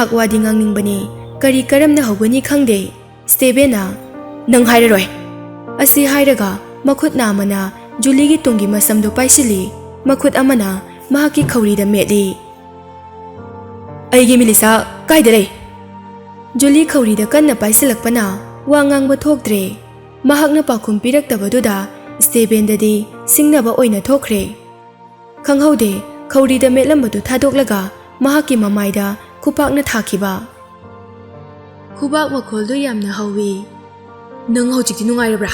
mahak wadi ngangningbani kari karamna hogani khangde Stebena nang hairaroi asi hairaga makhut na amana Julie gi tungi masamdo paisili makhut amana mahaki khawri da meli aigi Melissa kaida lei Julie khawri da kanna paisilakpana wa ngangba thokdre mahakna pakhum piraktabaduda Steben dadi singnaba oina thokre khanghaude khawri da metlambadu thadoklaga mahaki mamaida khupakna thakiba khubak makholdu yamna hawi nang hojikti nungairabra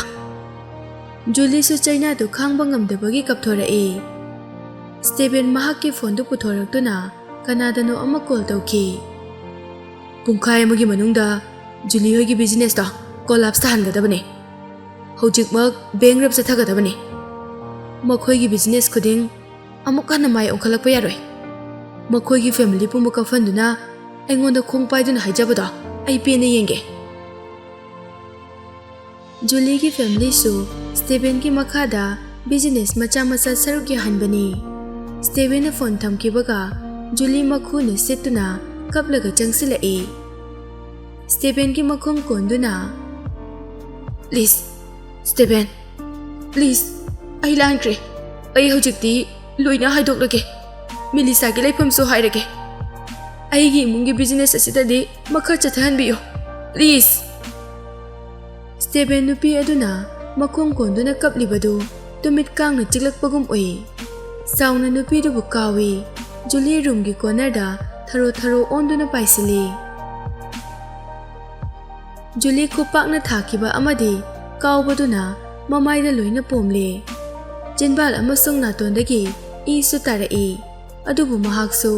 Julie su China du khangba ngamdabagi kapthorai Steben mahaki phone du puthoraktuna kanadano ama call tawki pungkhai amagi manungda Julie hoigi business da collapse hangadabane hojikmak bank rap sathagadabane makhoigi business khuding amukana mai ongkhalakpa yaroi makhoigi family pumuka fanduna aingonda khongpaiduna haijabada ai pene yenge Julie ki family su Steben ki makhada business macha macha sarukya hanbani Steben na phone thamkibaga Julie makhu ne setuna kaplaga changsilai Steben ki makhom konduna please Steben please ai lankre ai hojikti loina haidoklage Melissa ki laifam so hairage ai gi mungi business asidadi makha chathanbiyo please Steben nupi aduna makhom konduna kaplibadu tumit kangna chiklakpagum oi sauna nupi du bukawi Julie room gi corner da tharo onduna paisili Julie khupakna thakiba amadi kawbaduna mamaida loina pomle jinbal amasung natondagi isu tarai adubu mahaksu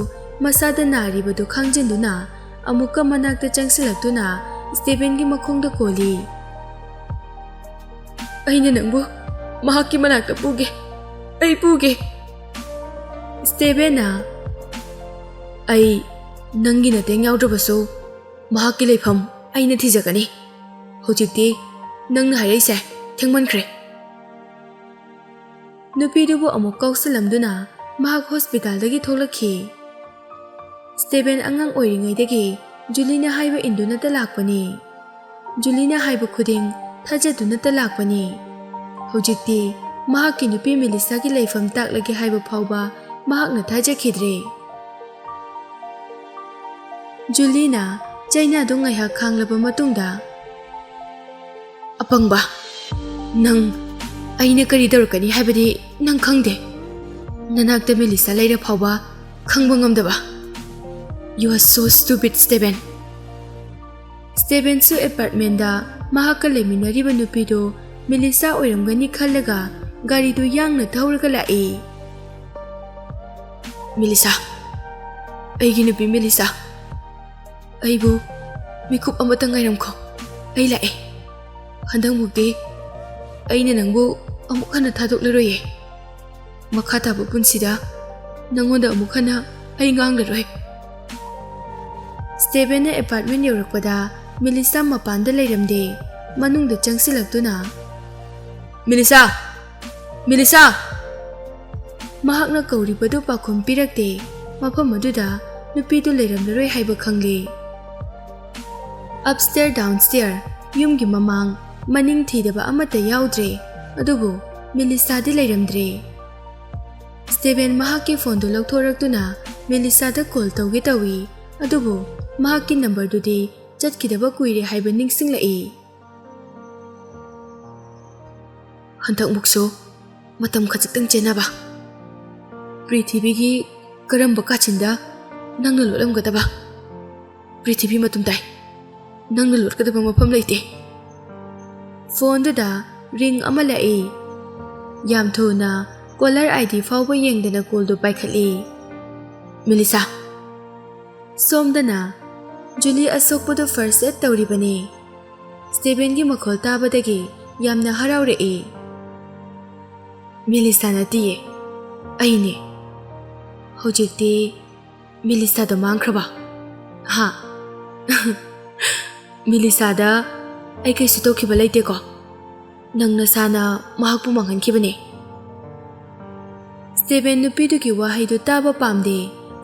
masada naribadu khangjinduna amuka manakta changsilaktuna Steben gi makhongda koli aina nangbu mahakki manakta puge ai puge Stebena ai nangi na teng yaudrobaso mahakki leifam aina thijagani hojikti nangna hairaise thengmankhre nupidubu amuk kausalamduna mahak hospital dagi tholakhi Steben angang oiringaidagi Julie na haiba induna talakpani Julie na haiba khuding thajaduna talakpani hojikti mahakki nupi Melissa gi leifam taklagi haiba phawba mahakna thajakhidre Julie na China du ngaiha khanglaba matungda apangba nang aina kari dorkani haibadi nang khangde nanakta Melissa leira phawba khangba ngamdaba you are so stupid Steben Steben su apartment da mahakka leminari ba nupi do Melissa oiramgani khallaga gari du yangna thauraga lai Melissa aigi nupi Melissa aibu mikup amata ngairamko ai lae handang mukti aina nangbu amukhana thadokleroye makha tabu punsida nangonda amukhana ai ngangleroi Steben na apartment yorakpada Melissa mapanda leiramde manungda changsilaktuna Melissa mahakna kauribadu pakhom pirakte mafam aduda nupidu leiramleroi haiba khangli upstairs downstairs yumgi mamang maning thidaba amata yaudre adubu Melissa di leiramdre Steben mahakki phone do lakthoraktuna Melissa da call tawge tawi adubu mahakki number dudi chatkidaba kuire haiba ningsinglai hantak mukso matam khachiktang chenaba prithibigi karamba kachinda nangna lolamgadaba prithibi matumtai nangna lotgadaba mafam leite phone da ring ama lai yam thona caller ID fawba yengdana call do paikhatli Melissa somdana Julie asokpado first aid tawribani Steben gi makhol tabadagi yamna haraurei Melissa natiye aine hojikti Melissa da mangkraba ha Melissa da ai kai sitokhiba leite ko nangna sana mahakpu manghankhibane Steben nupidu ki wahai do taba pamde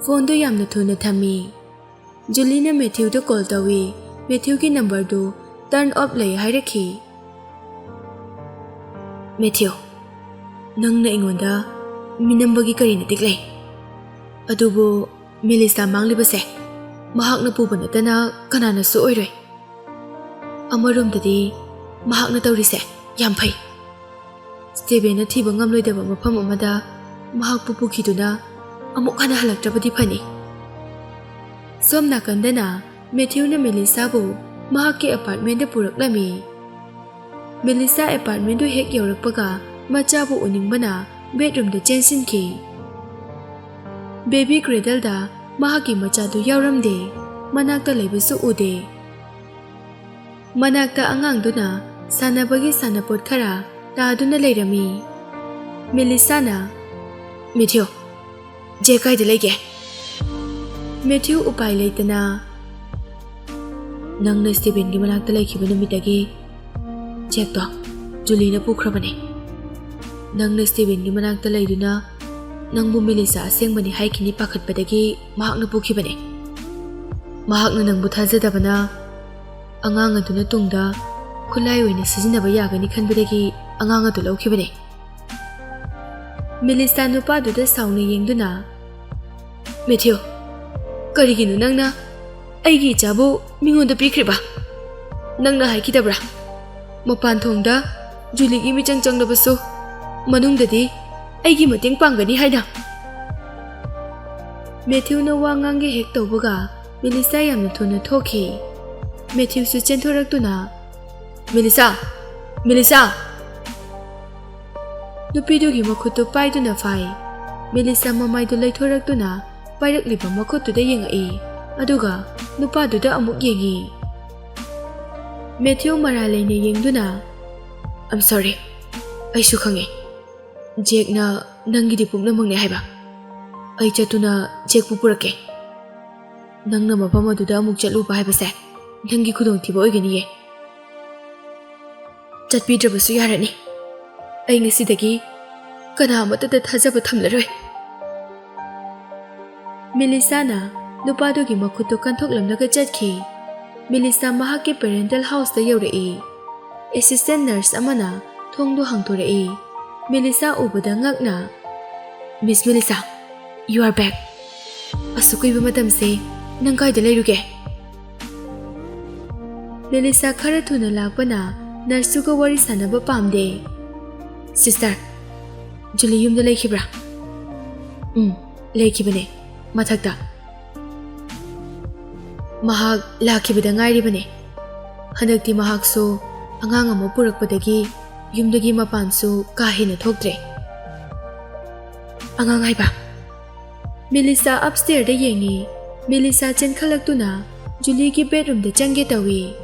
phone do yamna thuna thami Julie Matthew call tawi. Matthew ki number do turn off lay hairaki. Matthew, nang na ingonda minambagi kari na tiklay. Adubo Melissa manglibase. Mahak na puban at na kanana suoy. Amarum dadi mahak na tawrise yampay. Steven na tiba ngamloy daba mapam amada mahak pupukido na amok ka na halagtrabadi pani. Som nakanda na Matthew na Melissa bu mahak ke apartment da purak lami. Melissa apartment do hek yaurakpaga macha bu uning bana bedroom da jensin ki. Baby cradle da mahak ki macha do yauramde manakta laibasu ude. Manakta angang do na sanabagi sanapot kara taaduna lairami. Melissa na, Matthew, je kai da lege. Matthew upay laitana. Nang na Steven gi manakta laikiba namitagi. Check to, Julie na pukrabani. Nang na Steven gi manakta laiduna, nang bu Melissa aseng bani hai kini pakat padagi mahak na pukibani. Mahak na nang buthazadaba na angang adu na tungda kulay oina sizinaba yagani khanbadagi angang adu laukibani. Melissa nupa duda sauna yengduna, Matthew, karigino nangna aigi ichabu mingonda pikriba. Nangna haikidabra. Mapan thongda Julie gi michang changnabasu manungdadi aigi mateng panggani haina. Matthew na wangang ge hek tawbaga Melissa yamna thuna thoki. Matthew su chenthoraktuna, Melissa, Melissa. Nupidu gi makhutu paiduna fai. Melissa mamaidu laithoraktuna pairakliba makhutu da yengai. Aduga nupa duda amuk yengi. Matthew maralene yengduna, I'm sorry. Ai su khange. Jake na nangi di pukna mangne haiba. Ai chatuna Jake pupurake. Nang na mapama duda amuk chatlu ba haibase. Nangi khudong thiba oigani ye. Chatpidrabasu yarani. Ai ngasidagi kana amatata thajaba thamlaroi. Melissa na nupado gi makhuto kanthoklamnaga chatki. Melissa mahake parental house da yaurai. Assistant nurse amana thongdo hangthorai. Melissa ubada ngakna, Miss Melissa, you are back. Asukuiba matamse nang kaida lairuge. Melissa khara thuna lakpana nurse ga wari sanaba pamde. Sister, Julie yumda laikibra? Laikibane. Mathakta. Mahak lakibada ngairibane. Handakti mahak so angang ama purakpadagi yumdagi mapansu kahina thoktre. Angang haiba. Melissa upstairs da yengi. Melissa chenkhalakuna Julie ki bedroom da change tawi.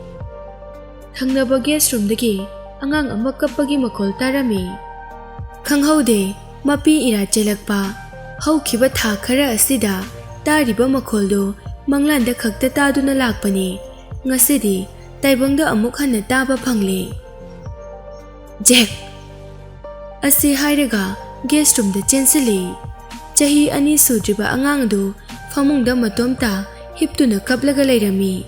Thangnaba guest room dagi angang ama kappagi makhol tarami. Khanghaude mapi ira chelakpa haukiba tha khara asida tariba makholdo manglanda khakta taduna lakpani. Ngasidi taibangda amuk hanna taba phangle. Jack asi hairaga guest room da chensili. Chahi ani sudriba angang do famungda matomta hiptuna kaplaga lairami.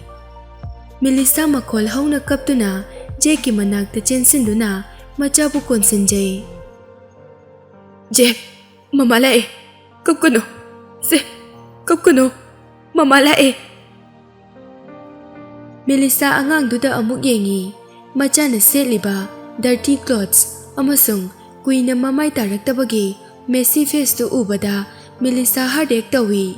Melissa makhol hauna kaptuna Jack ki manakta chensinduna machabu konsanjay. Jack, mama lae. Kapkano. Kapkano. Mama lae. Melissa angang duda amuk yengi. Machana setliba dirty clothes amasung kuina mamai taraktabagi messy face to ubada Melissa hardek tawi.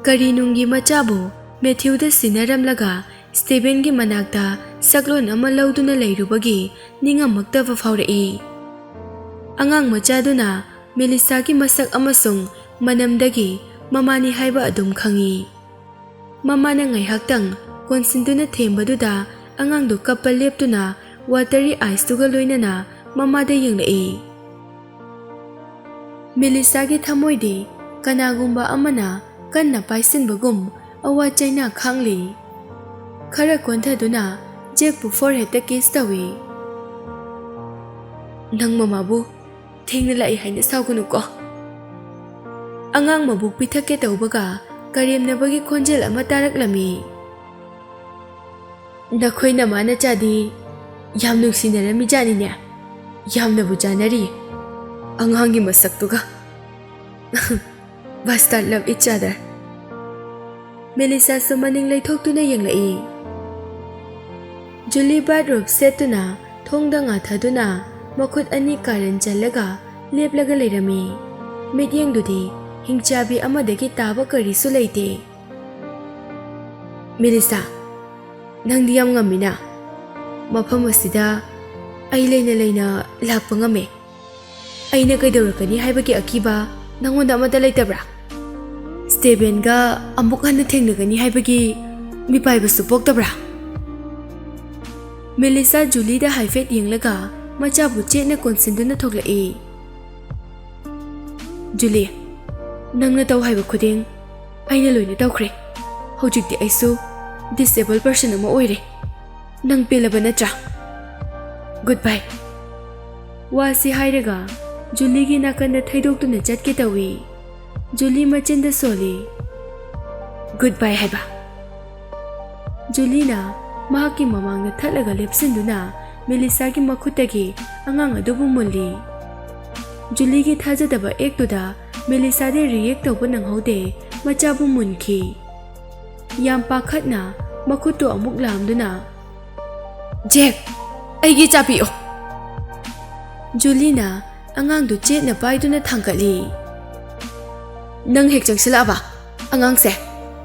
Karinungi machabu Matthew da sinaramlaga Steven gi manakta saklon ama lauduna lairubagi ningamakta fawrai. Angang machaduna Melissa ki masak amasung manamdagi mamani haiba adum khangi. Mama na ngaihaktang konsintuna thembaduda angang do kapal leptuna watery eyes tuga loinana mama da yenglai. Melissa ki thamoide kanagumba amana kanna paisinbagum awa chaina khangli. Khara konthaduna Jack pu forehead ta kiss tawi. Nang mama bu thengna lai haina saugunu ko. Angang mabuk pithake tawbaga ꯀꯔꯦꯝꯅꯕꯒꯤ ꯈꯣꯟꯖꯦꯜ ꯑꯃ ꯇꯥꯔꯛꯂꯝꯃꯤ꯫ ꯅꯈꯣꯏ ꯅꯃꯥ ꯅꯆꯥꯗꯤ ꯌꯥꯝ ꯅꯨꯡꯁꯤꯅꯔꯝꯃꯤꯖꯥꯠꯅꯤꯅꯦ, ꯌꯥꯝꯅꯕꯨ ꯆꯥꯅꯔꯤ ꯑꯉꯥꯡꯒꯤ ꯃꯁꯛꯇꯨꯒ꯫ Bastard love each other. ꯃꯦꯂꯤꯁꯥꯁꯨ ꯃꯅꯤꯡ ꯂꯩꯊꯣꯛꯇꯨꯅ ꯌꯦꯡꯂꯛꯏ꯫ ꯖꯨꯂꯤ ꯕꯥꯊꯔꯣꯕ ꯁꯦꯠꯇꯨꯅ ꯊꯣꯡꯗ ꯉꯥꯊꯗꯨꯅ ꯃꯈꯨꯠ ꯑꯅꯤ ꯀꯥꯔꯟ ꯆꯜꯂꯒ ꯂꯦꯞꯂꯒ ꯂꯩꯔꯝꯃꯤ꯫ ꯃꯤꯠꯌꯦꯡꯗꯨꯗꯤ ꯍꯤꯡꯆꯥꯕꯤ ꯑꯃꯗꯒꯤ ꯇꯥꯕ ꯀꯔꯤꯁꯨ ꯂꯩꯇꯦ꯫ ꯃꯦꯂꯤꯁꯥ, ꯅꯪꯗꯤ ꯌꯥꯝ ꯉꯝꯃꯤꯅ꯫ ꯃꯐꯝ ꯑꯁꯤꯗ ꯑꯩ ꯂꯩꯅ ꯂꯩꯅ ꯂꯥꯛꯄ ꯉꯝꯃꯦ꯫ ꯑꯩꯅ ꯀꯩꯗꯧꯔꯛꯀꯅꯤ ꯍꯥꯏꯕꯒꯤ ꯑꯀꯤꯕ ꯅꯪꯉꯣꯟꯗ ꯑꯃꯠꯇ ꯂꯩꯇꯕ꯭ꯔꯥ? ꯁ꯭ꯇꯦꯚꯦꯟꯒ ꯑꯃꯨꯛ ꯍꯟꯅ ꯊꯦꯡꯅꯒꯅꯤ ꯍꯥꯏꯕꯒꯤ ꯃꯤꯄꯥꯏꯕꯁꯨ ꯄꯣꯛꯇꯕ꯭ꯔꯥ? ꯃꯦꯂꯤꯁꯥ ꯖꯨꯂꯤꯗ ꯍꯥꯏꯐꯦꯠ ꯌꯦꯡꯂꯒ ꯃꯆꯥꯕꯨ ꯆꯦꯠꯅ ꯀꯣꯟꯁꯤꯟꯗꯨꯅ ꯊꯣꯛꯂꯛꯏ꯫ ꯖꯨꯂꯤ, ꯅꯪꯅ ꯇꯧ ꯍꯥꯏꯕ ꯈꯨꯗꯤꯡ ꯑꯩꯅ ꯂꯣꯏꯅ ꯇꯧꯈ꯭ꯔꯦ꯫ ꯍꯧꯖꯤꯛꯇꯤ ꯑꯩꯁꯨ ꯗꯤꯁꯦꯕꯜ ꯄꯔꯁꯟ ꯑꯃ ꯑꯣꯏꯔꯦ꯫ ꯅꯪ ꯄꯦꯜꯂꯕ ꯅꯠꯇ꯭ꯔꯥ? ꯒꯨꯗ ꯕꯥꯏ꯫ ꯋꯥꯁꯤ ꯍꯥꯏꯔꯒ ꯖꯨꯂꯤꯒꯤ ꯅꯥꯀꯟꯗ ꯊꯩꯗꯣꯛꯇꯨꯅ ꯆꯠꯀꯦ ꯇꯧꯏ꯫ ꯖꯨꯂꯤ ꯃꯆꯤꯟꯗ ꯁꯣꯜꯂꯤ꯫ ꯒꯨꯗ ꯕꯥꯏ ꯍꯥꯏꯕ꯫ ꯖꯨꯂꯤꯅ ꯃꯍꯥꯛꯀꯤ ꯃꯃꯥꯡꯗ ꯊꯠꯂꯒ ꯂꯦꯞꯁꯤꯟꯗꯨꯅ ꯃꯦꯂꯤꯁꯥꯒꯤ ꯃꯈꯨꯠꯇꯒꯤ ꯑꯉꯥꯡ ꯑꯗꯨꯕꯨ ꯃꯨꯜꯂꯤ꯫ ꯖꯨꯂꯤꯒꯤ ꯊꯥꯖꯗꯕ ꯑꯦꯛꯇꯨꯗ ꯃꯦꯂꯤꯁꯥꯗꯤ ꯔꯤꯌꯦꯛ ꯇꯧꯕ ꯅꯪꯍꯧꯗꯦ, ꯃꯆꯥꯕꯨ ꯃꯨꯟꯈꯤ꯫ ꯌꯥꯝ ꯄꯥꯈꯠꯅ ꯃꯈꯨꯠꯇꯨ ꯑꯃꯨꯛ ꯂꯥꯝꯗꯨꯅ, ꯖꯦꯛ, ꯑꯩꯒꯤ ꯏꯆꯥ ꯄꯤꯌꯣ꯫ ꯖꯨꯂꯤꯅ ꯑꯉꯥꯡꯗꯨ ꯆꯦꯠꯅ ꯄꯥꯏꯗꯨꯅ ꯊꯥꯡꯒꯠꯂꯤ꯫ ꯅꯪ ꯍꯦꯛ ꯆꯪꯁꯤꯜꯂꯛꯑꯕ ꯑꯉꯥꯡꯁꯦ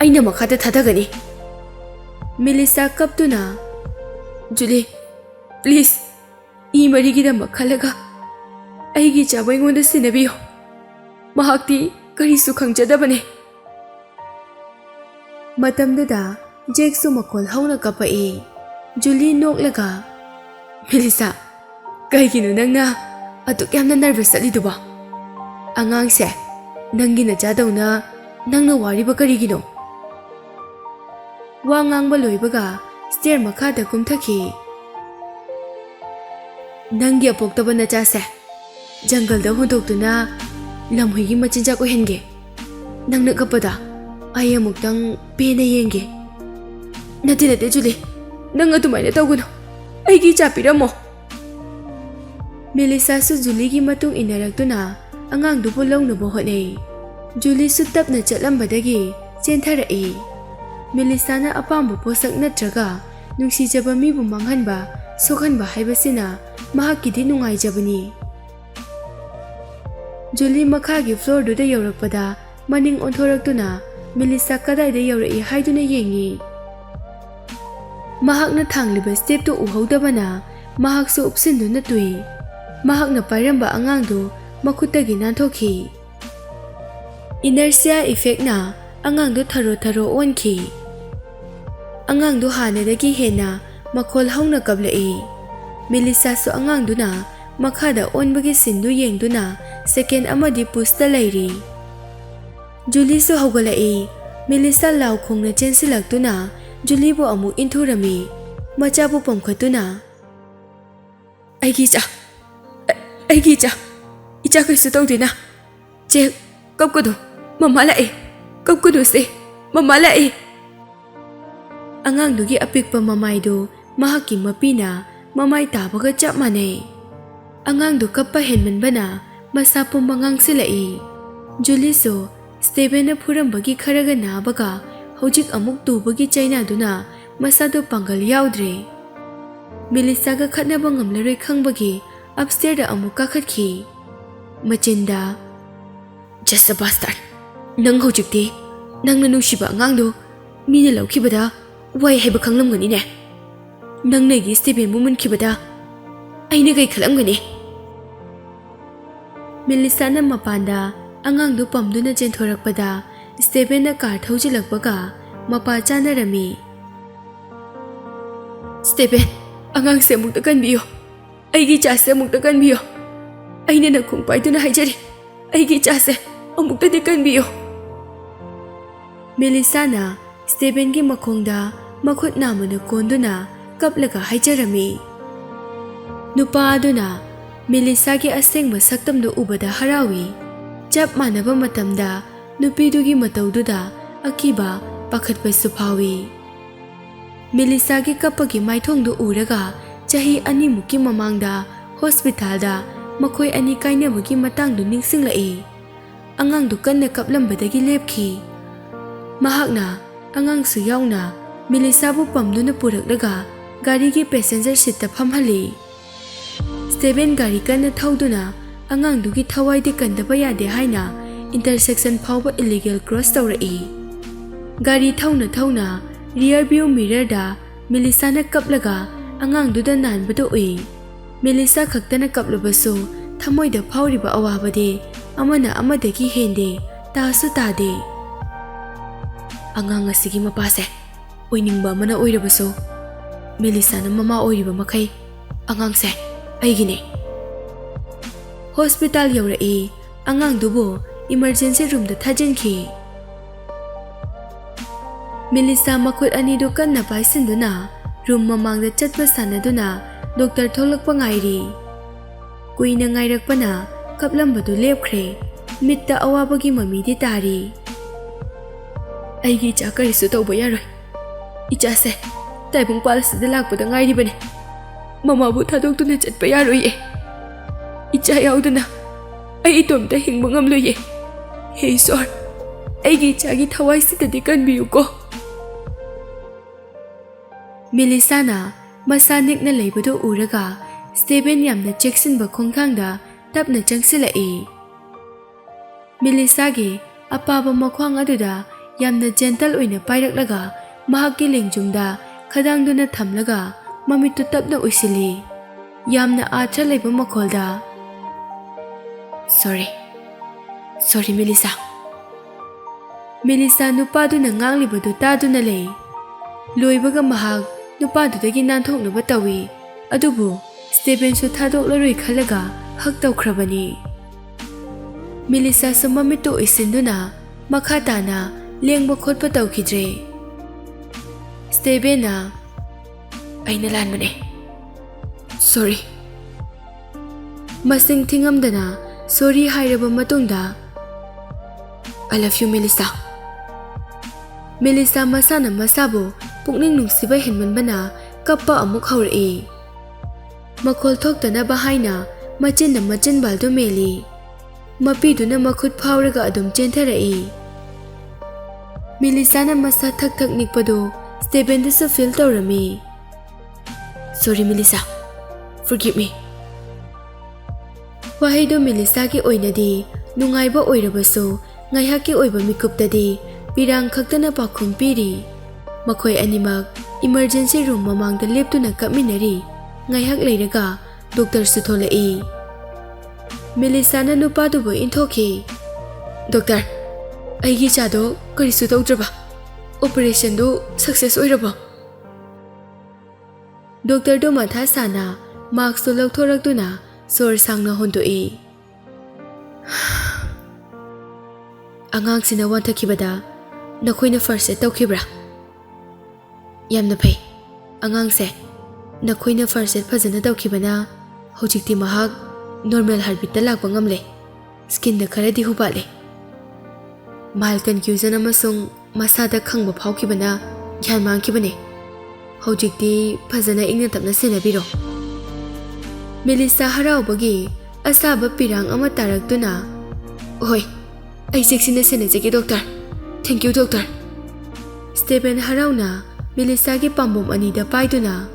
ꯑꯩꯅ ꯃꯈꯥꯗ ꯊꯥꯗꯒꯅꯤ꯫ ꯃꯦꯂꯤꯁꯥ ꯀꯞꯇꯨꯅ, ꯖꯨꯂꯤ, ꯄ꯭ꯂꯤꯖ, ꯏ ꯃꯔꯤꯒꯤꯗꯃꯛ ꯈꯜꯂꯒ ꯑꯩꯒꯤ ꯏꯆꯥꯕꯨ ꯑꯩꯉꯣꯟꯗ ꯁꯤꯟꯅꯕꯤꯌꯨ꯫ ꯃꯍꯥꯛꯇꯤ ꯀꯔꯤꯁꯨ ꯈꯪꯖꯗꯕꯅꯦ꯫ ꯃꯇꯝꯗꯨꯗ ꯖꯦꯛꯁꯨ ꯃꯈꯣꯜ ꯍꯧꯅ ꯀꯞꯄꯛꯏ꯫ ꯖꯨꯂꯤ ꯅꯣꯛꯂꯒ, ꯃꯦꯂꯤꯁꯥ, ꯀꯩꯒꯤꯅꯣ ꯅꯪꯅ ꯑꯗꯨꯛ ꯌꯥꯝꯅ ꯅꯔꯚꯁ ꯆꯠꯂꯤꯗꯨꯕꯣ? ꯑꯉꯥꯡꯁꯦ ꯅꯪꯒꯤ ꯅꯆꯥꯗꯧꯅ ꯅꯪꯅ ꯋꯥꯔꯤꯕ ꯀꯔꯤꯒꯤꯅꯣ? ꯋꯥ ꯉꯥꯡꯕ ꯂꯣꯏꯕꯒ ꯁ꯭ꯇꯦꯌꯔ ꯃꯈꯥꯗ ꯀꯨꯝꯊꯈꯤ꯫ ꯅꯪꯒꯤ ꯑꯄꯣꯛꯇꯕ ꯅꯆꯥꯁꯦ ꯖꯪꯒꯜꯗ ꯍꯨꯟꯗꯣꯛꯇꯨꯅ ꯂꯝꯍꯨꯏꯒꯤ ꯃꯆꯤꯟꯖꯥꯛ ꯑꯣꯏꯍꯟꯒꯦ꯫ ꯅꯪꯅ ꯀꯞꯄꯗ ꯑꯩ ꯑꯃꯨꯛꯇꯪ ꯄꯦꯟꯅ ꯌꯦꯡꯒꯦ꯫ ꯅꯠꯇꯦ ꯅꯠꯇꯦ ꯖꯨꯂꯤ, ꯅꯪ ꯑꯗꯨꯃꯥꯏꯅ ꯇꯧꯒꯅꯨ꯫ ꯑꯩꯒꯤ ꯏꯆꯥ ꯄꯤꯔꯝꯃꯣ꯫ ꯃꯦꯂꯤꯁꯥꯁꯨ ꯖꯨꯂꯤꯒꯤ ꯃꯇꯨꯡ ꯏꯟꯅꯔꯛꯇꯨꯅ ꯑꯉꯥꯡꯗꯨꯕꯨ ꯂꯧꯅꯕ ꯍꯣꯠꯅꯩ꯫ ꯖꯨꯂꯤꯁꯨ ꯇꯞꯅ ꯆꯠꯂꯝꯕꯗꯒꯤ ꯆꯦꯟꯊꯔꯛꯏ꯫ ꯃꯦꯂꯤꯁꯥꯅ ꯑꯄꯥꯝꯕ ꯄꯣꯠꯁꯛ ꯅꯠꯇ꯭ꯔꯒ ꯅꯨꯡꯁꯤꯖꯕ ꯃꯤꯕꯨ ꯃꯥꯡꯍꯟꯕ, ꯁꯣꯛꯍꯟꯕ ꯍꯥꯏꯕꯁꯤꯅ ꯃꯍꯥꯛꯀꯤꯗꯤ ꯅꯨꯡꯉꯥꯏꯖꯕꯅꯤ꯫ ꯖꯨꯂꯤ ꯃꯈꯥꯒꯤ ꯐ꯭ꯂꯣꯔꯗꯨꯗ ꯌꯧꯔꯛꯄꯗ ꯃꯅꯤꯡ ꯑꯣꯟꯊꯣꯔꯛꯇꯨꯅ ꯃꯦꯂꯤꯁꯥ ꯀꯗꯥꯏꯗ ꯌꯧꯔꯛꯏ ꯍꯥꯏꯗꯨꯅ ꯌꯦꯡꯉꯤ꯫ ꯃꯍꯥꯛꯅ ꯊꯥꯡꯂꯤꯕ ꯁ꯭ꯇꯦꯞꯇꯨ ꯎꯍꯧꯗꯕꯅ ꯃꯍꯥꯛꯁꯨ ꯎꯞꯁꯤꯟꯗꯨꯅ ꯇꯨꯏ꯫ ꯃꯍꯥꯛꯅ ꯄꯥꯏꯔꯝꯕ ꯑꯉꯥꯡꯗꯨ ꯃꯈꯨꯠꯇꯒꯤ ꯅꯥꯟꯊꯣꯛꯈꯤ꯫ ꯏꯅꯔꯁꯤꯌꯥ ꯏꯐꯦꯛꯅ ꯑꯉꯥꯡꯗꯨ ꯊꯔꯣ ꯊꯔꯣ ꯑꯣꯟꯈꯤ꯫ ꯑꯉꯥꯡꯗꯨ ꯍꯥꯟꯅꯗꯒꯤ ꯍꯦꯟꯅ ꯃꯈꯣꯜ ꯍꯧꯅ ꯀꯞꯂꯛꯏ꯫ ꯃꯦꯂꯤꯁꯥꯁꯨ ꯑꯉꯥꯡꯗꯨꯅ ꯃꯈꯥꯗ ꯑꯣꯟꯕꯒꯤ ꯁꯤꯟꯗꯨ ꯌꯦꯡꯗꯨꯅ ꯁꯦꯀꯦꯟ ꯑꯃꯗꯤ ꯄꯨꯁꯇ ꯂꯩꯔꯤ꯫ ꯖꯨꯂꯤꯁꯨ ꯍꯧꯒꯠꯂꯛꯏ꯫ ꯃꯦꯂꯤꯁꯥ ꯂꯥꯎ ꯈꯣꯡꯅ ꯆꯦꯟꯁꯤꯜꯂꯛꯇꯨꯅ ꯖꯨꯂꯤꯕꯨ ꯑꯃꯨꯛ ꯏꯟꯊꯨꯔꯝꯃꯤ, ꯃꯆꯥꯕꯨ ꯄꯝꯈꯠꯇꯨꯅ, ꯑꯩꯒꯤ ꯏꯆꯥ, ꯑꯩꯒꯤ ꯏꯆꯥ, ꯏꯆꯥ ꯀꯩꯁꯨ ꯇꯧꯗꯦꯅ꯫ ꯖꯦꯛ, ꯀꯞꯀꯅꯨ, ꯃꯃꯥ ꯂꯥꯛꯑꯦ, ꯀꯞꯀꯅꯨꯁꯦ, ꯃꯃꯥ ꯂꯥꯛꯑꯦ꯫ ꯑꯉꯥꯡꯗꯨꯒꯤ ꯑꯄꯤꯛꯄ ꯃꯃꯥꯏꯗꯨ ꯃꯍꯥꯛꯀꯤ ꯃꯄꯤꯅ ꯃꯃꯥꯏ ꯇꯥꯕꯒ ꯆꯞ ꯃꯥꯟꯅꯩ꯫ ꯑꯉꯥꯡꯗꯨ ꯀꯞꯄ ꯍꯦꯟꯃꯟꯕꯅ ꯃꯁꯥ ꯄꯨꯝꯕ ꯉꯥꯡꯁꯤꯜꯂꯛꯏ꯫ ꯖꯨꯂꯤꯁꯨ ꯁ꯭ꯇꯦꯚꯦꯟꯅ ꯐꯨꯔꯝꯕꯒꯤ ꯈꯔꯒ ꯅꯥꯕꯒ ꯍꯧꯖꯤꯛ ꯑꯃꯨꯛ ꯇꯨꯕꯒꯤ ꯆꯩꯅꯥꯗꯨꯅ ꯃꯁꯥꯗꯨ ꯄꯥꯡꯒꯜ ꯌꯥꯎꯗ꯭ꯔꯦ꯫ ꯃꯦꯂꯤꯁꯥꯒ ꯈꯠꯅꯕ ꯉꯝꯂꯔꯣꯏ ꯈꯪꯕꯒꯤ ꯑꯞꯁ꯭ꯇꯦꯌꯔꯗ ꯑꯃꯨꯛ ꯀꯥꯈꯠꯈꯤ꯫ ꯃꯆꯤꯟꯗ, ꯖꯁ ꯑ ꯕꯥꯁꯇꯥꯔꯗ, ꯅꯪ ꯍꯧꯖꯤꯛꯇꯤ ꯅꯪꯅ ꯅꯨꯡꯁꯤꯕ ꯑꯉꯥꯡꯗꯨ ꯃꯤꯅ ꯂꯧꯈꯤꯕꯗ ꯋꯥꯏ ꯍꯥꯏꯕ ꯈꯪꯂꯝꯒꯅꯤꯅꯦ꯫ ꯅꯪꯅ ꯑꯩꯒꯤ ꯁ꯭ꯇꯦꯚꯦꯟꯕꯨ ꯃꯨꯟꯈꯤꯕꯗ ꯑꯩꯅ ꯀꯩ ꯈꯜꯂꯝꯒꯅꯤ? ꯃꯦꯂꯤꯁꯥꯅ ꯃꯄꯥꯟꯗ ꯑꯉꯥꯡꯗꯨ ꯄꯝꯗꯨꯅ ꯆꯦꯟꯊꯣꯔꯛꯄꯗ ꯁ꯭ꯇꯦꯚꯦꯟꯅ ꯀꯥꯔ ꯊꯧꯖꯤꯜꯂꯛꯄꯒ ꯃꯄꯥ ꯆꯥꯅꯔꯝꯃꯤ꯫ ꯁ꯭ꯇꯦꯚꯦꯟ, ꯑꯉꯥꯡꯁꯦ ꯑꯃꯨꯛꯇ ꯀꯟꯕꯤꯌꯨ꯫ ꯑꯩꯒꯤ ꯏꯆꯥꯁꯦ ꯑꯃꯨꯛꯇ ꯀꯟꯕꯤꯌꯨ꯫ ꯑꯩꯅ ꯅꯈꯣꯡ ꯄꯥꯏꯗꯨꯅ ꯍꯥꯏꯖꯔꯤ, ꯑꯩꯒꯤ ꯏꯆꯥꯁꯦ ꯑꯃꯨꯛꯇꯗꯤ ꯀꯟꯕꯤꯌꯨ꯫ ꯃꯦꯂꯤꯁꯥꯅ ꯁ꯭ꯇꯦꯚꯦꯟꯒꯤ ꯃꯈꯣꯡꯗ ꯃꯈꯨꯠ ꯅꯥꯝꯃꯅ ꯀꯣꯟꯗꯨꯅ ꯀꯞꯂꯒ ꯍꯥꯏꯖꯔꯝꯃꯤ꯫ ꯅꯨꯄꯥ ꯑꯗꯨꯅ ꯃꯦꯂꯤꯁꯥꯒꯤ ꯑꯁꯦꯡꯕ ꯁꯛꯇꯝꯗꯨ ꯎꯕꯗ ꯍꯔꯥꯎꯏ꯫ ꯆꯞ ꯃꯥꯟꯅꯕ ꯃꯇꯝꯗ ꯅꯨꯄꯤꯗꯨꯒꯤ ꯃꯇꯧꯗꯨꯗ ꯑꯀꯤꯕ ꯄꯥꯈꯠꯄꯁꯨ ꯐꯥꯎꯏ꯫ ꯃꯦꯂꯤꯁꯥꯒꯤ ꯀꯞꯄꯒꯤ ꯃꯥꯏꯊꯣꯡꯗꯨ ꯎꯔꯒ ꯆꯍꯤ 2ꯃꯨꯛꯀꯤ ꯃꯃꯥꯡꯗ ꯍꯣꯁꯄꯤꯇꯥꯜꯗ ꯃꯈꯣꯏ ꯑꯅꯤ ꯀꯥꯏꯅꯕꯒꯤ ꯃꯇꯥꯡꯗꯨ ꯅꯤꯡꯁꯤꯡꯂꯛꯏ꯫ ꯑꯉꯥꯡꯗꯨ ꯀꯟꯅ ꯀꯞꯂꯝꯕꯗꯒꯤ ꯂꯦꯞꯈꯤ꯫ ꯃꯍꯥꯛꯅ ꯑꯉꯥꯡꯁꯨ ꯌꯥꯎꯅ ꯃꯦꯂꯤꯁꯥꯕꯨ ꯄꯝꯗꯨꯅ ꯄꯨꯔꯛꯂꯒ ꯒꯥꯔꯤꯒꯤ ꯄꯦꯁꯦꯟꯖꯔ ꯁꯤꯠꯇ ꯐꯝꯍꯜꯂꯤ꯫ ꯁ꯭ꯇꯦꯕꯦꯟ ꯒꯥꯔꯤ ꯀꯟꯅ ꯊꯧꯗꯨꯅ ꯑꯉꯥꯡꯗꯨꯒꯤ ꯊꯋꯥꯏꯗꯤ ꯀꯟꯗꯕ ꯌꯥꯗꯦ ꯍꯥꯏꯅ ꯏꯟꯇꯔꯁꯦꯛꯁꯟ ꯐꯥꯎꯕ ꯏꯂꯤꯒꯦꯜ ꯀ꯭ꯔꯣꯁ ꯇꯧꯔꯛꯏ꯫ ꯒꯥꯔꯤ ꯊꯧꯅ ꯊꯧꯅ ꯔꯤꯌꯔ ꯚ꯭ꯌꯨ ꯃꯤꯔꯔꯗ ꯃꯦꯂꯤꯁꯥꯅ ꯀꯞꯂꯒ ꯑꯉꯥꯡꯗꯨꯗ ꯅꯥꯟꯕꯗꯨ ꯎꯏ꯫ ꯃꯦꯂꯤꯁꯥ ꯈꯛꯇꯅ ꯀꯞꯂꯕꯁꯨ ꯊꯃꯣꯏꯗ ꯐꯥꯎꯔꯤꯕ ꯑꯋꯥꯕꯗꯤ ꯑꯃꯅ ꯑꯃꯗꯒꯤ ꯍꯦꯟꯗꯦ, ꯇꯥꯁꯨ ꯇꯥꯗꯦ꯫ ꯑꯉꯥꯡ ꯑꯁꯤꯒꯤ ꯃꯄꯥꯁꯦ ꯑꯣꯏꯅꯤꯡꯕ ꯑꯃꯅ ꯑꯣꯏꯔꯕꯁꯨ ꯃꯦꯂꯤꯁꯥꯅ ꯃꯃꯥ ꯑꯣꯏꯔꯤꯕ ꯃꯈꯩ ꯑꯉꯥꯡꯁꯦ ꯑꯩꯒꯤꯅꯤ꯫ ꯍꯣꯁꯄꯤꯇꯥꯜ ꯌꯧꯔꯛꯏ꯫ ꯑꯉꯥꯡꯗꯨꯕꯨ ꯏꯃꯔꯖꯦꯟꯁꯤ ꯔꯨꯝꯗ ꯊꯥꯖꯤꯟꯈꯤ꯫ ꯃꯦꯂꯤꯁꯥ ꯃꯈꯨꯠ ꯑꯅꯤꯗꯨ ꯀꯟꯅ ꯄꯥꯏꯁꯤꯟꯗꯨꯅ ꯔꯨꯝ ꯃꯃꯥꯡꯗ ꯆꯠꯄ ꯁꯥꯟꯅꯗꯨꯅ ꯗꯣꯛꯇꯔ ꯊꯣꯛꯂꯛꯄ ꯉꯥꯏꯔꯤ꯫ ꯀꯨꯏꯅ ꯉꯥꯏꯔꯛꯄꯅ ꯀꯞꯂꯝꯕꯗꯨ ꯂꯦꯞꯈ꯭ꯔꯦ꯫ ꯃꯤꯠꯇ ꯑꯋꯥꯕꯒꯤ ꯃꯃꯤꯗꯤ ꯇꯥꯔꯤ꯫ ꯑꯩꯒꯤ ꯏꯆꯥ ꯀꯔꯤꯁꯨ ꯇꯧꯕ ꯌꯥꯔꯣꯏ꯫ ꯏꯆꯥꯁꯦ ꯇꯥꯏꯕꯪꯄꯥꯜ ꯑꯁꯤꯗ ꯂꯥꯛꯄꯗ ꯉꯥꯏꯔꯤꯕꯅꯤ꯫ ꯃꯃꯥꯕꯨ ꯊꯥꯗꯣꯛꯇꯨꯅ ꯆꯠꯄ ꯌꯥꯔꯣꯏꯌꯦ꯫ ꯏꯆꯥ ꯌꯥꯎꯗꯅ ꯑꯩ ꯏꯇꯣꯝꯇ ꯍꯤꯡꯕ ꯉꯝꯂꯣꯏꯌꯦ꯫ ꯍꯦ ꯏꯁꯣꯔ, ꯑꯩꯒꯤ ꯏꯆꯥꯒꯤ ꯊꯋꯥꯏꯁꯤꯗꯗꯤ ꯀꯟꯕꯤꯌꯨꯀꯣ꯫ ꯃꯦꯂꯤꯁꯥꯅ ꯃꯁꯥ ꯅꯤꯛꯅ ꯂꯩꯕꯗꯨ ꯎꯔꯒ ꯁ꯭ꯇꯦꯕꯦꯟ ꯌꯥꯝꯅ ꯆꯦꯛꯁꯤꯟꯕ ꯈꯣꯡꯊꯥꯡꯗ ꯇꯞꯅ ꯆꯪꯁꯤꯜꯂꯛꯏ꯫ ꯃꯦꯂꯤꯁꯥꯒꯤ ꯑꯄꯥꯕ ꯃꯈ꯭ꯋꯥꯡ ꯑꯗꯨꯗ ꯌꯥꯝꯅ ꯖꯦꯟꯇꯜ ꯑꯣꯏꯅ ꯄꯥꯏꯔꯛꯂꯒ ꯃꯍꯥꯛꯀꯤ ꯂꯦꯡꯖꯨꯝꯗ ꯈꯗꯥꯡꯗꯨꯅ ꯊꯝꯂꯒ ꯃꯃꯤꯠꯇꯨ ꯇꯞꯅ ꯎꯏꯁꯤꯜꯂꯤ꯫ ꯌꯥꯝꯅ ꯑꯥꯊ꯭ꯔ ꯂꯩꯕ ꯃꯈꯣꯜꯗ, ꯁꯣꯔꯤ ꯃꯦꯂꯤꯁꯥ꯫ ꯃꯦꯂꯤꯁꯥ ꯅꯨꯄꯥꯗꯨꯅ ꯉꯥꯡꯂꯤꯕꯗꯨ ꯇꯥꯗꯨꯅ ꯂꯩ꯫ ꯂꯣꯏꯕꯒ ꯃꯍꯥꯛ ꯅꯨꯄꯥꯗꯨꯗꯒꯤ ꯅꯥꯟꯊꯣꯛꯅꯕ ꯇꯧꯏ꯫ ꯑꯗꯨꯕꯨ ꯁ꯭ꯇꯦꯕꯦꯟꯁꯨ ꯊꯥꯗꯣꯛꯂꯔꯣꯏ ꯈꯜꯂꯒ ꯍꯛ ꯇꯧꯈ꯭ꯔꯕꯅꯤ꯫ ꯃꯦꯂꯤꯁꯥꯁꯨ ꯃꯃꯤꯠꯇꯨ ꯎꯏꯁꯤꯟꯗꯨꯅ ꯃꯈꯥ ꯇꯥꯅ ꯂꯦꯡꯕ ꯈꯣꯠꯄ ꯇꯧꯈꯤꯗ꯭ꯔꯦ꯫ ꯁ꯭ꯇꯦꯕꯦꯟꯅ, ꯑꯩꯅ ꯂꯥꯟꯕꯅꯦ, ꯁꯣꯔꯤ꯫ ꯃꯁꯤꯡ ꯊꯤꯉꯝꯗꯅ ꯁꯣꯔꯤ ꯍꯥꯏꯔꯕ ꯃꯇꯨꯡꯗ, I love you ꯃꯦꯂꯤꯁꯥ꯫ ꯃꯦꯂꯤꯁꯥ ꯃꯁꯥꯅ ꯃꯁꯥꯕꯨ ꯄꯨꯛꯅꯤꯡ ꯅꯨꯡꯁꯤꯕ ꯍꯦꯟꯃꯟꯕꯅ ꯀꯞꯄ ꯑꯃꯨꯛ ꯍꯧꯔꯛꯏ꯫ ꯃꯈꯣꯜ ꯊꯣꯛꯇꯅꯕ ꯍꯥꯏꯅ ꯃꯆꯤꯟꯅ ꯃꯆꯤꯟꯕꯥꯜꯗꯨ ꯃꯦꯜꯂꯤ꯫ ꯃꯄꯤꯗꯨꯅ ꯃꯈꯨꯠ ꯐꯥꯎꯔꯒ ꯑꯗꯨꯝ ꯆꯦꯟꯊꯔꯛꯏ꯫ ꯃꯦꯂꯤꯁꯥꯅ ꯃꯁꯥ ꯊꯛ ꯊꯛ ꯅꯤꯛꯄꯗꯨ ꯁ꯭ꯇꯦꯕꯦꯟꯗꯁꯨ ꯐꯤꯜ ꯇꯧꯔꯝꯃꯤ꯫ ꯁꯣꯔꯤ ꯃꯦꯂꯤꯁꯥ, forgive me꯫ ꯋꯥꯍꯩꯗꯨ ꯃꯦꯂꯤꯁꯥꯒꯤ ꯑꯣꯏꯅꯗꯤ ꯅꯨꯡꯉꯥꯏꯕ ꯑꯣꯏꯔꯕꯁꯨ ꯉꯥꯏꯍꯥꯛꯀꯤ ꯑꯣꯏꯕ ꯃꯤꯀꯨꯞꯇꯗꯤ ꯄꯤꯔꯥꯡ ꯈꯛꯇꯅ ꯄꯥꯎꯈꯨꯝ ꯄꯤꯔꯤ꯫ ꯃꯈꯣꯏ ꯑꯅꯤꯃꯛ ꯏꯃꯔꯖꯦꯟꯁꯤ ꯔꯨꯝ ꯃꯃꯥꯡꯗ ꯂꯦꯞꯇꯨꯅ ꯀꯞꯃꯤꯟꯅꯔꯤ꯫ ꯉꯥꯏꯍꯥꯛ ꯂꯩꯔꯒ ꯗꯣꯛꯇꯔꯁꯨ ꯊꯣꯛꯂꯛꯏ꯫ ꯃꯦꯂꯤꯁꯥꯅ ꯅꯨꯄꯥꯗꯨꯕꯨ ꯏꯟꯊꯣꯛꯈꯤ꯫ ꯗꯣꯛꯇꯔ, ꯑꯩꯒꯤ ꯏꯆꯥꯗꯣ ꯀꯔꯤꯁꯨ ꯇꯧꯗ꯭ꯔꯕ? ꯑꯣꯄꯔꯦꯁꯟꯗꯨ ꯁꯛꯁꯦꯁ ꯑꯣꯏꯔꯕꯣ? ꯗꯣꯛꯇꯔꯗꯨ ꯃꯊꯥ ꯁꯥꯅ ꯃꯥꯛꯁꯇꯨ ꯂꯧꯊꯣꯔꯛꯇꯨꯅ ꯁꯣꯔ ꯁꯥꯡꯅ ꯍꯣꯟꯗꯣꯛꯏ꯫ ꯑꯉꯥꯡꯁꯤꯅ ꯋꯥꯟꯊꯈꯤꯕꯗ ꯅꯈꯣꯏꯅ ꯐꯥꯔꯁ ꯑꯦꯗ ꯇꯧꯈꯤꯕ꯭ꯔꯥ? ꯌꯥꯝꯅ ꯐꯩ꯫ ꯑꯉꯥꯡꯁꯦ ꯅꯈꯣꯏꯅ ꯐꯥꯔꯁ ꯑꯦꯗ ꯐꯖꯅ ꯇꯧꯈꯤꯕꯅ ꯍꯧꯖꯤꯛꯇꯤ ꯃꯍꯥꯛ ꯅꯣꯔꯃꯦꯜ ꯍꯥꯔꯠꯕꯤꯠꯇ ꯂꯥꯛꯄ ꯉꯝꯂꯦ꯫ ꯁ꯭ꯀꯤꯟꯗ ꯈꯔꯗꯤ ꯍꯨꯕꯥꯠꯂꯦ꯫ ꯃꯥꯏꯜ ꯀꯟꯐ꯭ꯌꯨꯖꯟ ꯑꯃꯁꯨꯡ ꯃꯁꯥꯗ ꯈꯪꯕ ꯐꯥꯎꯈꯤꯕꯅ ꯒ꯭ꯌꯥꯟ ꯃꯥꯡꯈꯤꯕꯅꯦ꯫ ꯍꯧꯖꯤꯛꯇꯤ ꯐꯖꯅ ꯏꯪꯅ ꯇꯞꯅ ꯁꯦꯟꯅꯕꯤꯔꯣ꯫ ꯃꯦꯂꯤꯁꯥ ꯍꯔꯥꯎꯕꯒꯤ ꯑꯁꯥꯕ ꯄꯤꯔꯥꯡ ꯑꯃ ꯇꯥꯔꯛꯇꯨꯅ, ꯍꯣꯏ, ꯑꯩ ꯆꯦꯛꯁꯤꯟꯅ ꯁꯦꯟꯅꯖꯒꯦ doctor. Thank you doctor. Stephen ꯍꯔꯥꯎꯅ ꯃꯦꯂꯤꯁꯥꯒꯤ ꯄꯥꯝꯕꯣꯝ ꯑꯅꯤꯗ ꯄꯥꯏꯗꯨꯅ,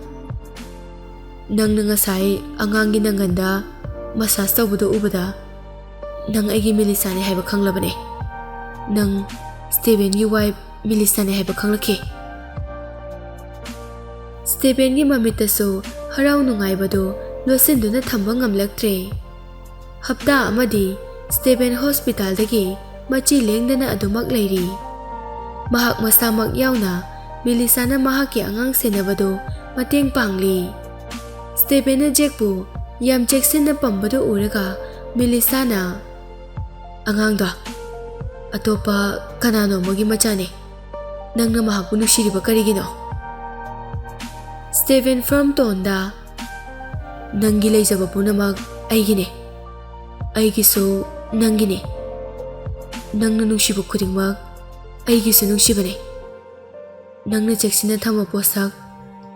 ꯅꯪꯅ ꯉꯁꯥꯏ ꯑꯉꯥꯡꯒꯤ ꯅꯪꯒꯟꯗ ꯃꯁꯥꯖ ꯇꯧꯕꯗꯨ ꯎꯕꯗ ꯅꯪ ꯑꯩꯒꯤ ꯃꯦꯂꯤꯁꯥꯅꯤ ꯍꯥꯏꯕ ꯈꯪꯂꯕꯅꯦ꯫ ꯅꯪ ꯁ꯭ꯇꯦꯕꯦꯟꯒꯤ ꯋꯥꯏꯐ ꯃꯦꯂꯤꯁꯥꯅꯤ ꯍꯥꯏꯕ ꯈꯪꯂꯛꯈꯤ꯫ ꯁ꯭ꯇꯦꯕꯦꯟꯒꯤ ꯃꯃꯤꯠꯇꯁꯨ ꯍꯔꯥꯎ ꯅꯨꯡꯉꯥꯏꯕꯗꯨ ꯂꯣꯠꯁꯤꯟꯗꯨꯅ ꯊꯝꯕ ꯉꯝꯂꯛꯇ꯭ꯔꯦ꯫ ꯍꯞꯇꯥ ꯑꯃꯗꯤ ꯁ꯭ꯇꯦꯕꯦꯟ ꯍꯣꯁꯄꯤꯇꯥꯜꯗꯒꯤ ꯃꯆꯤ ꯂꯦꯡꯗꯅ ꯑꯗꯨꯃꯛ ꯂꯩꯔꯤ꯫ ꯃꯍꯥꯛ ꯃꯁꯥꯃꯛ ꯌꯥꯎꯅ ꯃꯦꯂꯤꯁꯥꯅ ꯃꯍꯥꯛꯀꯤ ꯑꯉꯥꯡ ꯁꯦꯟꯅꯕꯗꯨ ꯃꯇꯦꯡ ꯄꯥꯡꯂꯤ꯫ ꯁ꯭ꯇꯦꯕꯦꯟꯅ ꯖꯦꯛꯄꯨ ꯌꯥꯝ ꯆꯦꯛꯁꯤꯟꯅ ꯄꯝꯕꯗꯨ ꯎꯔꯒ ꯃꯦꯂꯤꯁꯥꯅ, ꯑꯉꯥꯡꯗꯣ ꯑꯇꯣꯞꯄ ꯀꯅꯥꯅꯣꯃꯒꯤ ꯃꯆꯥꯅꯤ꯫ ꯅꯪꯅ ꯃꯍꯥꯛꯄꯨ ꯅꯨꯡꯁꯤꯔꯤꯕ ꯀꯔꯤꯒꯤꯅꯣ? ꯁ꯭ꯇꯦꯕꯦꯟ ꯐꯥꯔꯝ ꯇꯣꯟꯗ, ꯅꯪꯒꯤ ꯂꯩꯖꯕ ꯄꯨꯝꯅꯃꯛ ꯑꯩꯒꯤꯅꯤ꯫ ꯑꯩꯒꯤꯁꯨ ꯅꯪꯒꯤꯅꯤ꯫ ꯅꯪꯅ ꯅꯨꯡꯁꯤꯕ ꯈꯨꯗꯤꯡꯃꯛ ꯑꯩꯒꯤꯁꯨ ꯅꯨꯡꯁꯤꯕꯅꯤ꯫ ꯅꯪꯅ ꯆꯦꯛꯁꯤꯟꯅ ꯊꯝꯕ ꯄꯣꯠꯁꯛ,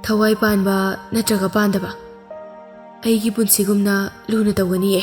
ꯊꯋꯥꯏ ꯄꯥꯟꯕ ꯅꯠꯇ꯭ꯔꯒ ꯄꯥꯟꯗꯕ, ꯑꯩꯒꯤ ꯄꯨꯟꯁꯤꯒꯨꯝꯅ ꯂꯨꯅ ꯇꯧꯒꯅꯤꯌꯦ꯫